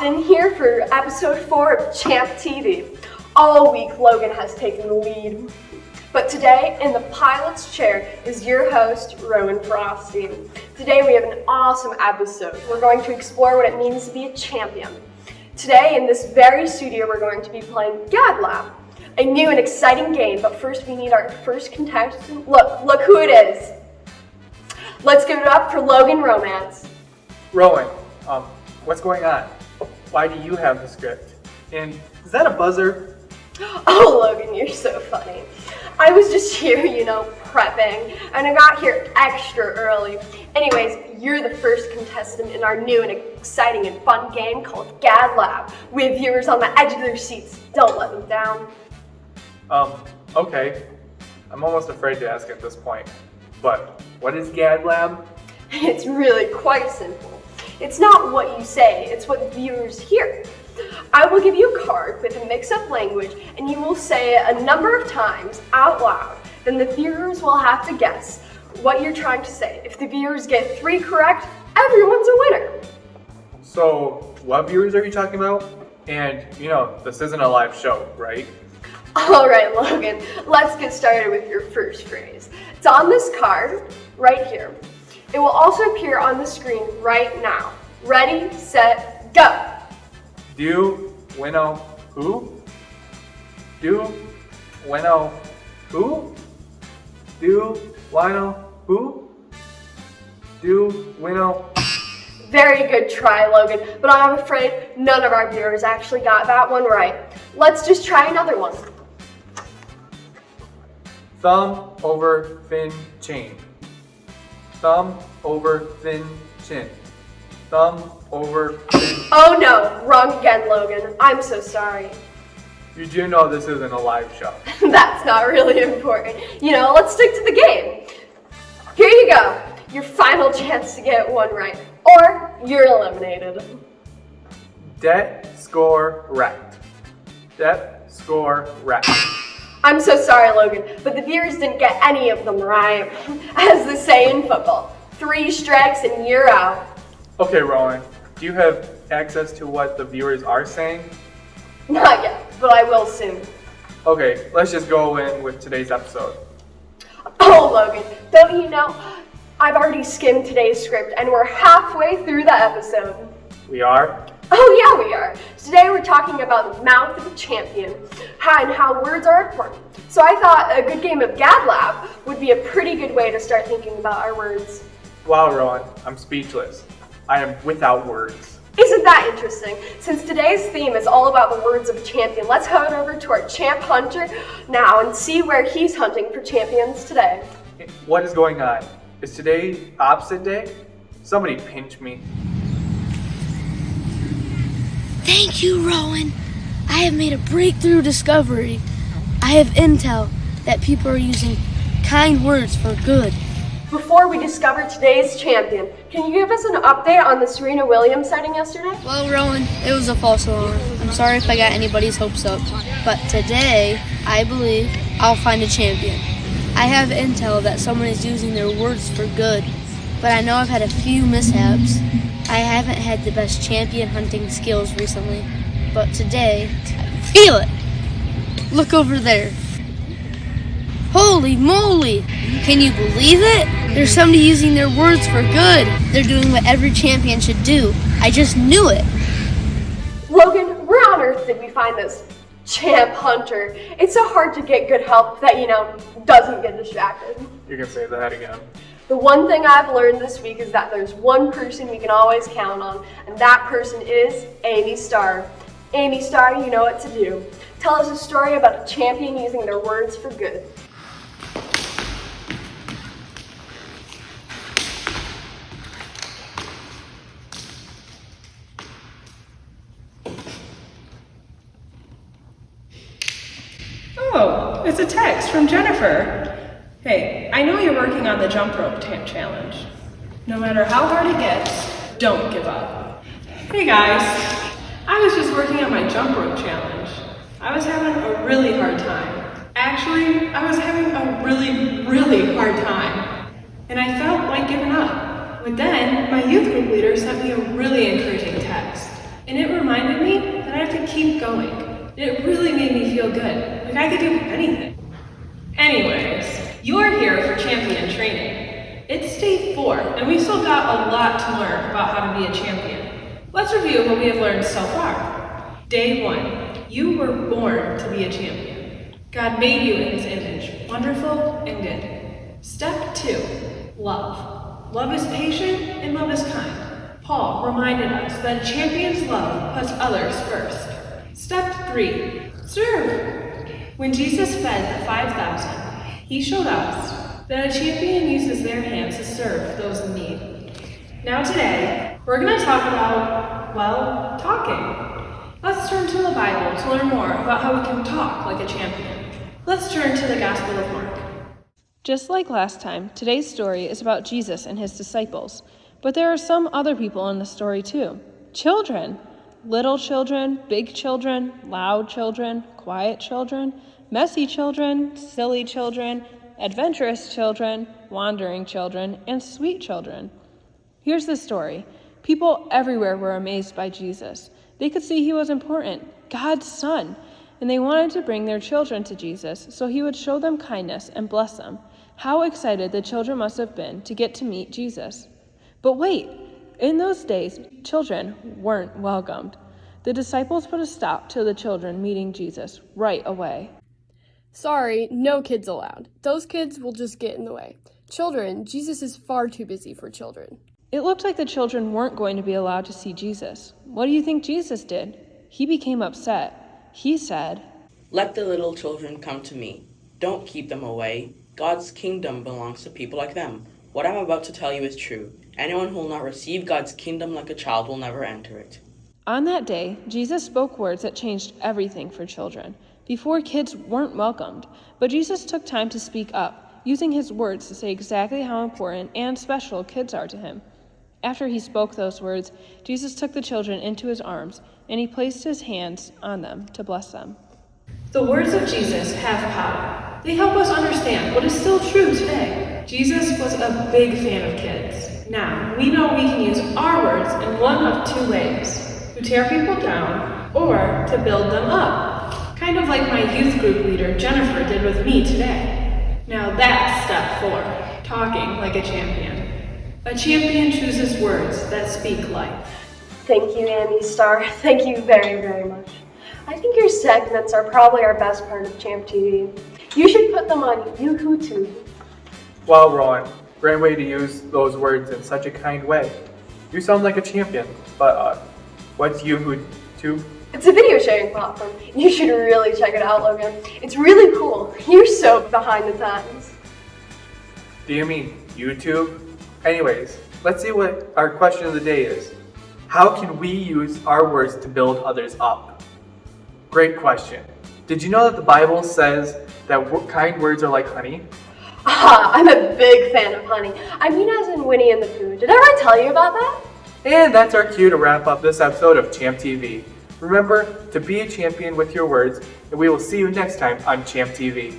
popped in here for episode 4 of Champ TV. All week, Logan has taken the lead. But today, in the pilot's chair, is your host, Rowan Frosty. Today, we have an awesome episode. We're going to explore what it means to be a champion. Today, in this very studio, we're going to be playing Gadlab, a new and exciting game. But first, we need our first contestant. Look who it is. Let's give it up for Logan Romance. Rowan, what's going on? Why do you have the script? And is that a buzzer? Oh, Logan, you're so funny. I was just here, prepping, and I got here extra early. Anyways, you're the first contestant in our new and exciting and fun game called Gadlab. We have viewers on the edge of their seats. Don't let them down. Okay. I'm almost afraid to ask at this point. But what is Gadlab? It's really quite simple. It's not what you say, it's what viewers hear. I will give you a card with a mix-up language, and you will say it a number of times out loud. Then the viewers will have to guess what you're trying to say. If the viewers get 3 correct, everyone's a winner. So, what viewers are you talking about? And, this isn't a live show, right? All right, Logan, let's get started with your first phrase. It's on this card right here. It will also appear on the screen right now. Ready, set, go. Do, winnow, who? Do, winnow, who? Do, winnow, who? Do, winnow. Very good try, Logan, but I'm afraid none of our viewers actually got that one right. Let's just try another one. Thumb over thin chain. Thumb over thin chin. Thumb over thin... Oh no, wrong again, Logan. I'm so sorry. You do know this isn't a live show. That's not really important. Let's stick to the game. Here you go. Your final chance to get one right, or you're eliminated. Det score wrecked. Det score wrecked. I'm so sorry, Logan, but the viewers didn't get any of them right. As they say in football, 3 strikes and you're out. Okay, Rowan, do you have access to what the viewers are saying? Not yet, but I will soon. Okay, let's just go in with today's episode. Oh, Logan, don't you know? I've already skimmed today's script and we're halfway through the episode. We are? Oh yeah, we are. Today we're talking about the mouth of a champion and how words are important. So I thought a good game of Gadlab would be a pretty good way to start thinking about our words. Wow, Rowan, I'm speechless. I am without words. Isn't that interesting? Since today's theme is all about the words of a champion, let's head over to our champ hunter now and see where he's hunting for champions today. What is going on? Is today opposite day? Somebody pinch me. Thank you, Rowan. I have made a breakthrough discovery. I have intel that people are using kind words for good. Before we discover today's champion, can you give us an update on the Serena Williams sighting yesterday? Well, Rowan, it was a false alarm. I'm sorry if I got anybody's hopes up. But today, I believe I'll find a champion. I have intel that someone is using their words for good, but I know I've had a few mishaps. I haven't had the best champion hunting skills recently, but today, I feel it! Look over there. Holy moly! Can you believe it? There's somebody using their words for good. They're doing what every champion should do. I just knew it. Logan, where on earth did we find this champ hunter? It's so hard to get good help that, doesn't get distracted. You can say that again. The one thing I've learned this week is that there's one person we can always count on, and that person is Amy Starr. Amy Starr, you know what to do. Tell us a story about a champion using their words for good. Oh, it's a text from Jennifer. Hey, I know you're working on the jump rope challenge. No matter how hard it gets, don't give up. Hey guys, I was just working on my jump rope challenge. I was having a really hard time. Actually, I was having a really hard time. And I felt like giving up. But then, my youth group leader sent me a really encouraging text. and it reminded me that I have to keep going. It really made me feel good, like I could do anything. Anyways, you're here for champion training. It's day 4, and we've still got a lot to learn about how to be a champion. Let's review what we have learned so far. Day 1, you were born to be a champion. God made you in his image, wonderful and good. Step 2, love. Love is patient and love is kind. Paul reminded us that a champion's love puts others first. Step 3, serve. When Jesus fed the 5,000, he showed us that a champion uses their hands to serve those in need. Now today, we're going to talk about, well, talking. Let's turn to the Bible to learn more about how we can talk like a champion. Let's turn to the Gospel of Mark. Just like last time, today's story is about Jesus and his disciples. But there are some other people in the story too. Children. Little children, big children, loud children, quiet children, messy children, silly children, adventurous children, wandering children, and sweet children. Here's the story. People everywhere were amazed by Jesus. They could see he was important, God's son, and they wanted to bring their children to Jesus so he would show them kindness and bless them. How excited the children must have been to get to meet Jesus. But wait, in those days, children weren't welcomed. The disciples put a stop to the children meeting Jesus right away. Sorry, no kids allowed. Those kids will just get in the way. Children, Jesus is far too busy for children. It looked like the children weren't going to be allowed to see Jesus. What do you think Jesus did? He became upset. He said, "Let the little children come to me. Don't keep them away. God's kingdom belongs to people like them. What I'm about to tell you is true. Anyone who will not receive God's kingdom like a child will never enter it." On that day, Jesus spoke words that changed everything for children. Before, kids weren't welcomed, but Jesus took time to speak up, using his words to say exactly how important and special kids are to him. After he spoke those words, Jesus took the children into his arms, and he placed his hands on them to bless them. The words of Jesus have power. They help us understand what is still true today. Jesus was a big fan of kids. Now, we know we can use our words in one of 2 ways: to tear people down or to build them up. Kind of like my youth group leader, Jennifer, did with me today. Now that's step 4, talking like a champion. A champion chooses words that speak life. Thank you, Annie Star. Thank you very, very much. I think your segments are probably our best part of Champ TV. You should put them on YouTube. Wow, Rowan, great way to use those words in such a kind way. You sound like a champion, but what's YouTube? It's a video sharing platform. You should really check it out, Logan. It's really cool. You're so behind the times. Do you mean YouTube? Anyways, let's see what our question of the day is. How can we use our words to build others up? Great question. Did you know that the Bible says that kind words are like honey? I'm a big fan of honey. I mean as in Winnie and the Pooh. Did I ever tell you about that? And that's our cue to wrap up this episode of Champ TV. Remember to be a champion with your words, and we will see you next time on Champ TV.